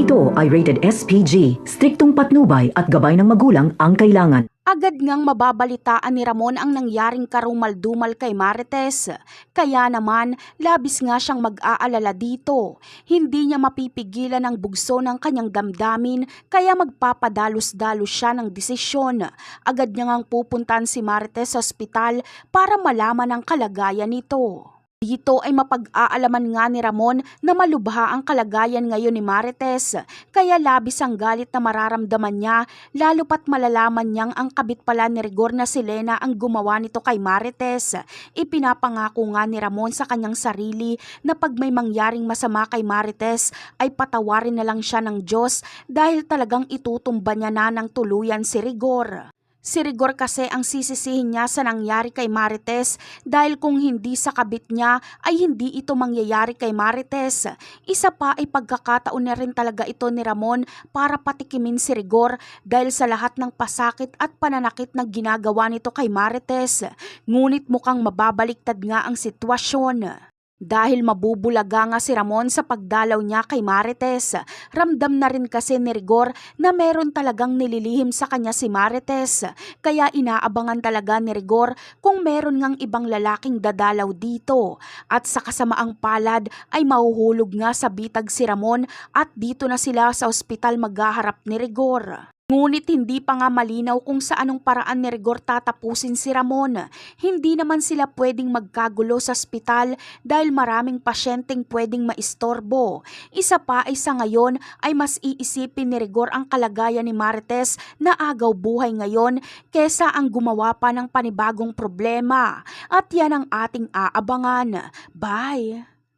Ito ay rated SPG, striktong patnubay at gabay ng magulang ang kailangan. Agad ngang mababalitaan ni Ramon ang nangyaring karumal-dumal kay Marites. Kaya naman, labis nga siyang mag-aalala dito. Hindi niya mapipigilan ang bugso ng kanyang damdamin kaya magpapadalos-dalos siya ng desisyon. Agad niya ngang pupuntan si Marites sa ospital para malaman ang kalagayan nito. Dito ay mapag-aalaman nga ni Ramon na malubha ang kalagayan ngayon ni Marites, kaya labis ang galit na mararamdaman niya lalo pat malalaman niyang ang kabit pala ni Rigor na si Lena ang gumawa nito kay Marites. Ipinapangako nga ni Ramon sa kanyang sarili na pag may mangyaring masama kay Marites ay patawarin na lang siya ng Diyos dahil talagang itutumba niya na ng tuluyan si Rigor. Si Rigor kasi ang sisisihin niya sa nangyari kay Marites dahil kung hindi sa kabit niya ay hindi ito mangyayari kay Marites. Isa pa ay pagkakataon na rin talaga ito ni Ramon para patikimin si Rigor dahil sa lahat ng pasakit at pananakit na ginagawa nito kay Marites. Ngunit mukhang mababaliktad nga ang sitwasyon. Dahil mabubulaga nga si Ramon sa pagdalaw niya kay Marites, ramdam na rin kasi ni Rigor na meron talagang nililihim sa kanya si Marites, kaya inaabangan talaga ni Rigor kung meron ngang ibang lalaking dadalaw dito. At sa kasamaang palad ay mahuhulog nga sa bitag si Ramon at dito na sila sa ospital maghaharap ni Rigor. Ngunit hindi pa nga malinaw kung sa anong paraan ni Rigor tatapusin si Ramon. Hindi naman sila pwedeng magkagulo sa ospital dahil maraming pasyenteng pwedeng maistorbo. Isa pa ay sa ngayon ay mas iisipin ni Rigor ang kalagayan ni Marites na agaw buhay ngayon kesa ang gumawa pa ng panibagong problema. At yan ang ating aabangan. Bye!